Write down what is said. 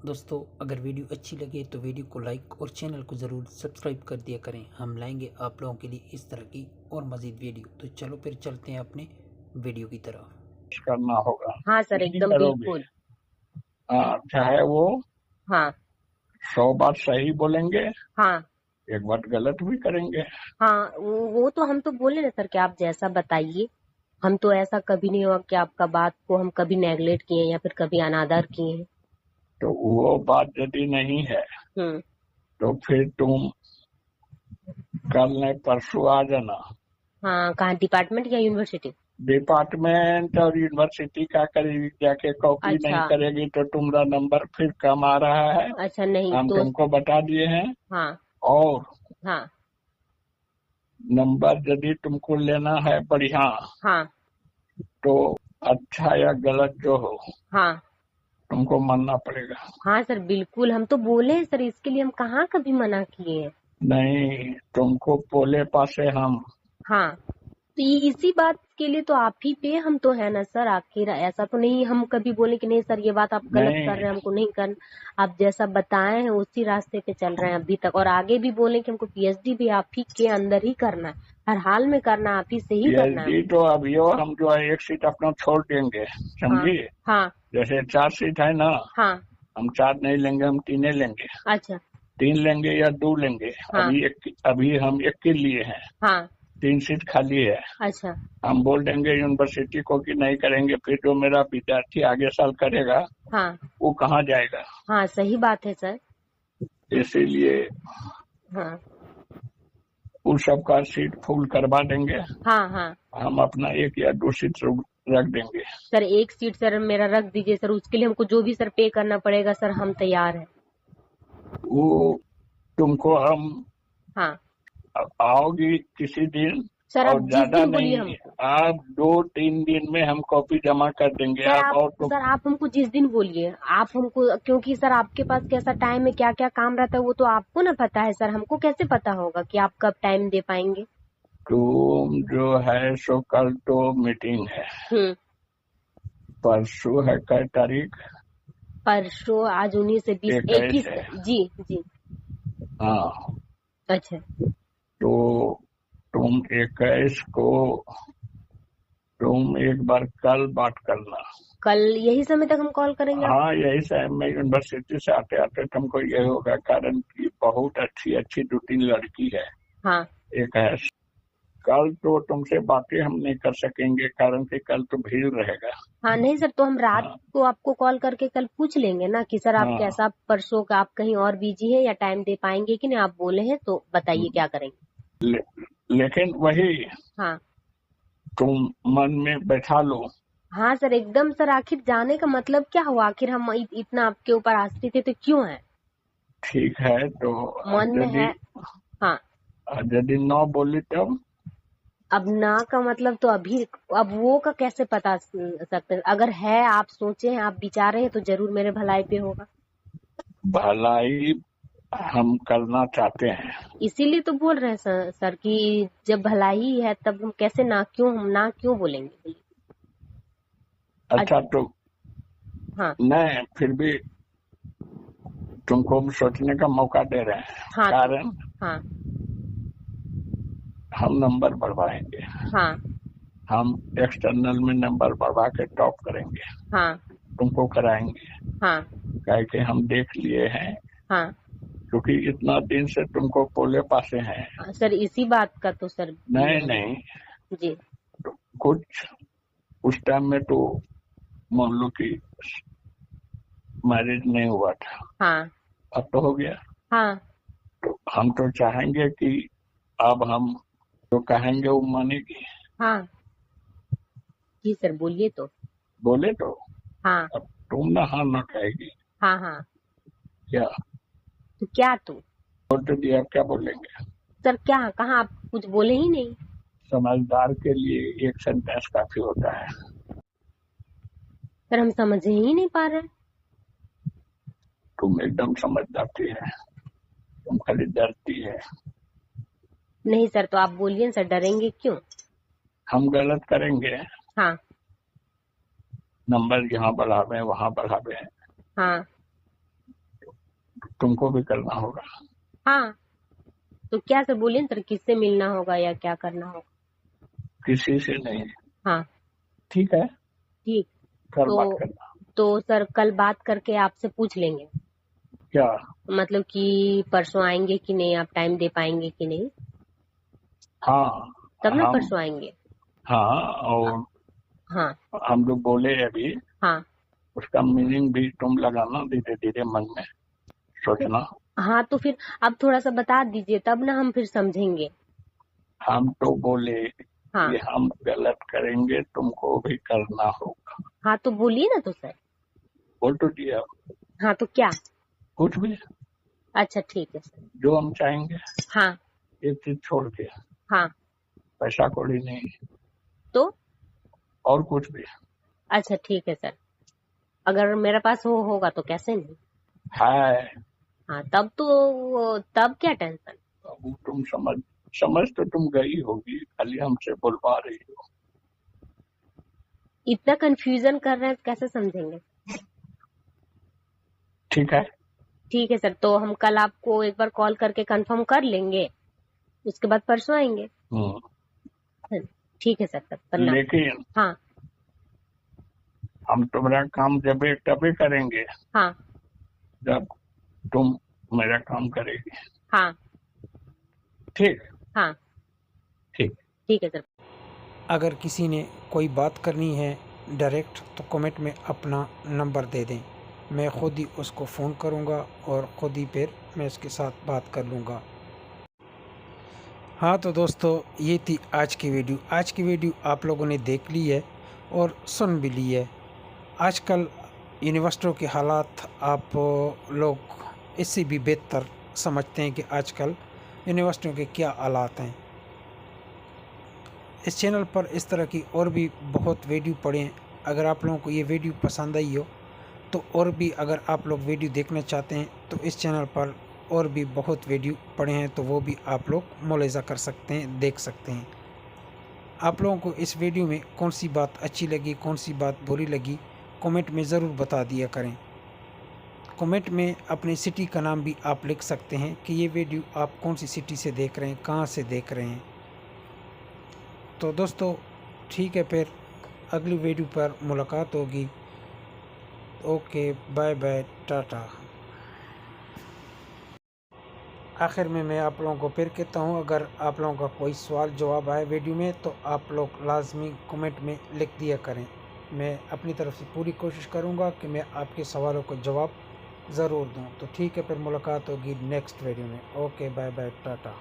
दोस्तों अगर वीडियो अच्छी लगे तो वीडियो को लाइक और चैनल को ज़रूर सब्सक्राइब कर दिया करें। हम लाएंगे आप लोगों के लिए इस तरह की और मज़ीद वीडियो। तो चलो फिर चलते हैं अपने वीडियो की तरफ। करना होगा। हाँ सर, नहीं एकदम करोगे। बिल्कुल। चाहे वो हाँ 100 बार सही बोलेंगे, हाँ एक बार गलत भी करेंगे। हाँ, वो तो हम तो बोले ना सर कि आप जैसा बताइए। हम तो ऐसा कभी नहीं हुआ कि आपका बात को हम कभी नेगलेक्ट किए या फिर कभी अनादर किए हैं। तो वो बात यदि नहीं है हम्म। तो फिर तुम कल नहीं परसों आ जाना। हाँ, कहाँ डिपार्टमेंट या यूनिवर्सिटी? डिपार्टमेंट और यूनिवर्सिटी का करेगी, जाके कॉपी नहीं अच्छा करेगी तो तुम्हारा नंबर फिर कम आ रहा है। अच्छा, नहीं हम तो। तुमको बता दिए हैं। हाँ और हाँ नंबर यदि तुमको लेना है बढ़िया, हाँ तो अच्छा या गलत जो हो हाँ तुमको मानना पड़ेगा। हाँ सर, बिल्कुल हम तो बोले हैं सर, इसके लिए हम कहाँ कभी मना किए हैं। नहीं, तुमको पोले पासे हम। हाँ, तो इसी बात के लिए तो आप ही पे हम तो है ना सर। आखिर ऐसा तो नहीं हम कभी बोले कि नहीं सर ये बात आप गलत कर रहे नहीं, हैं, हमको नहीं करना। आप जैसा बताए हैं उसी रास्ते पे चल रहे हैं अभी तक, और आगे भी बोले कि हमको पीएचडी भी आप ही के अंदर ही करना है, हर हाल में करना है, आप ही से ही करना है पीएचडी हमको। तो अभियो हम जो है एक सीट अपना छोड़ देंगे, हाँ समझिए। हाँ जैसे 4 सीट है ना, हाँ। हम 4 नहीं लेंगे, हम 3 लेंगे। अच्छा। 3 लेंगे या 2 लेंगे। हाँ अभी हम 1 के लिए हैं, हाँ। 3 सीट खाली है। अच्छा। हम बोल देंगे यूनिवर्सिटी को कि नहीं करेंगे, फिर जो मेरा विद्यार्थी आगे साल करेगा हाँ वो कहाँ जाएगा। हाँ, सही बात है सर। इसीलिए हाँ उन सबका सीट फुल करवा देंगे। हाँ हाँ। हम अपना 1 या 2 सीट रख देंगे। सर एक सीट सर मेरा रख दीजिए सर, उसके लिए हमको जो भी सर पे करना पड़ेगा सर, हम तैयार हैं। वो तुमको हम हाँ आओगी किसी दिन, सर, आप और जिस ज्यादा दिन बोलिए नहीं, हमको। आप 2-3 दिन में हम कॉपी जमा कर देंगे। सर आप आप और तो सर आप हमको जिस दिन बोलिए, आप हमको, क्योंकि सर आपके पास कैसा टाइम है, क्या क्या काम रहता है, वो तो आपको ना पता है सर, हमको कैसे पता होगा कि आप कब टाइम दे पाएंगे। तुम जो है सो कल तो मीटिंग है, हम्म। परसों है कै तारीख? परसों आज 19 से 20, 21 21 है। जी जी। हाँ, अच्छा। तो तुम 21 को तुम एक बार कल बात करना। कल यही समय तक हम कॉल करेंगे हाँ, आपको। यही से मैं यूनिवर्सिटी से आते आते तुमको ये होगा, कारण की बहुत अच्छी अच्छी 2-3 लड़की है। हाँ एक है, कल तो तुमसे बातें हम नहीं कर सकेंगे, कारण कि कल तो भीड़ रहेगा। हाँ, नहीं सर, तो हम रात हाँ को आपको कॉल करके कल पूछ लेंगे ना कि सर आप हाँ। कैसा, परसों का आप कहीं और बिजी है या टाइम दे पाएंगे कि नहीं, आप बोले हैं तो बताइए क्या करेंगे। ले, लेकिन वही हाँ तुम मन में बैठा लो। हाँ सर, एकदम सर। आखिर जाने का मतलब क्या हुआ? आखिर हम इतना आपके ऊपर आश्रित थे तो क्यों है? ठीक है, तो मन में है। हाँ। यदि 9 बोली तब अब ना का मतलब तो अभी, अब वो का कैसे पता सकते हैं? अगर है, आप सोचे हैं, आप विचारे हैं, तो जरूर मेरे भलाई पे होगा। भलाई हम करना चाहते हैं। इसीलिए तो बोल रहे हैं सर कि जब भलाई है तब हम कैसे ना क्यों बोलेंगे, बोलिए। अच्छा, तो हाँ नहीं, फिर भी तुमको हम सोचने का मौका दे रहे हैं, हाँ तो। कारण हाँ हम नंबर बढ़वाएंगे। हाँ हम एक्सटर्नल में नंबर बढ़वा के टॉप करेंगे, हाँ तुमको कराएंगे। हाँ काहे कि हम देख लिए हैं, हाँ क्योंकि इतना दिन से तुमको पोले पासे हैं। सर, इसी बात का तो सर नहीं नहीं, जी। तो कुछ उस टाइम में तो मान लो कि मैरिज नहीं हुआ था, हाँ अब तो हो गया। हाँ तो हम तो चाहेंगे कि अब हम जो कहेंगे वो मानेगी। हाँ। जी सर, बोलिए तो। बोले तो हाँ अब तुम ना हाँ ना कहेगी हाँ हाँ। क्या? तो क्या तो? बोल तो दिया, अब क्या बोलेंगे? सर क्या, कहाँ आप कुछ बोले ही नहीं। समझदार के लिए एक सेंटेंस काफी होता है। सर हम समझ ही नहीं पा रहे हैं। तुम एकदम समझदार है, तुम खाली डरती है। नहीं सर, तो आप बोलिए ना सर, डरेंगे क्यों? हम गलत करेंगे, हाँ नंबर यहाँ बढ़ावे वहाँ बढ़ावे, हाँ तुमको भी करना होगा। हाँ, तो क्या सर बोलिए ना सर, किससे मिलना होगा या क्या करना होगा? किसी से नहीं। हाँ ठीक है, ठीक। कल बात तो करना। तो सर कल बात करके आपसे पूछ लेंगे, क्या? मतलब कि परसों आएंगे कि नहीं, आप टाइम दे पाएंगे कि नहीं, हाँ तब ना हम, परसों आएंगे। हाँ, और हाँ हम लोग बोले अभी, हाँ उसका मीनिंग भी तुम लगाना धीरे धीरे मन में, सोचना। हाँ, तो फिर आप थोड़ा सा बता दीजिए तब ना हम फिर समझेंगे। हम तो बोले हाँ कि हम गलत करेंगे, तुमको भी करना होगा। हाँ, तो बोलिए ना तो सर। बोल तो दिया, हाँ तो क्या? कुछ भी अच्छा ठीक है सर। जो हम चाहेंगे, हाँ एक चीज छोड़ के, हाँ, पैसा कौड़ी नहीं, तो और कुछ भी अच्छा ठीक है सर, अगर मेरे पास होगा तो कैसे नहीं। है। हाँ तब तो, तब क्या टेंशन। अब तुम समझ तो तुम गई होगी, खाली हमसे बुलवा रही हो। इतना कंफ्यूजन कर रहे हैं तो कैसे समझेंगे। ठीक है। ठीक है सर, तो हम कल आपको एक बार कॉल करके कंफर्म कर लेंगे, उसके बाद परसों आएंगे। हाँ, ठीक है सर, तब प्रणाम। लेकिन हाँ हम तुम्हारा काम जब तभी करेंगे हाँ जब तुम मेरा काम करेगी। हाँ ठीक। हाँ, ठीक। ठीक है सर। अगर किसी ने कोई बात करनी है डायरेक्ट तो कमेंट में अपना नंबर दे दें, मैं ख़ुद ही उसको फ़ोन करूँगा और ख़ुद ही फिर मैं उसके साथ बात कर लूँगा। हाँ तो दोस्तों, ये थी आज की वीडियो। आज की वीडियो आप लोगों ने देख ली है और सुन भी ली है। आजकल यूनिवर्सिटियों के हालात आप लोग इससे भी बेहतर समझते हैं कि आजकल यूनिवर्सिटियों के क्या हालात हैं। इस चैनल पर इस तरह की और भी बहुत वीडियो पड़े हैं। अगर आप लोगों को ये वीडियो पसंद आई हो तो और भी अगर आप लोग वीडियो देखना चाहते हैं तो इस चैनल पर और भी बहुत वीडियो पड़े हैं, तो वो भी आप लोग मुलाहिज़ा कर सकते हैं, देख सकते हैं। आप लोगों को इस वीडियो में कौन सी बात अच्छी लगी, कौन सी बात बुरी लगी, कमेंट में ज़रूर बता दिया करें। कमेंट में अपनी सिटी का नाम भी आप लिख सकते हैं कि ये वीडियो आप कौन सी सिटी से देख रहे हैं, कहाँ से देख रहे हैं। तो दोस्तों ठीक है, फिर अगली वीडियो पर मुलाकात होगी। Okay, bye bye, tata. आखिर में मैं आप लोगों को फिर कहता हूँ, अगर आप लोगों का कोई सवाल जवाब आए वीडियो में तो आप लोग लाजमी कमेंट में लिख दिया करें। मैं अपनी तरफ से पूरी कोशिश करूँगा कि मैं आपके सवालों को जवाब ज़रूर दूँ। तो ठीक है, फिर मुलाकात होगी नेक्स्ट वीडियो में। Okay, bye bye, Tata.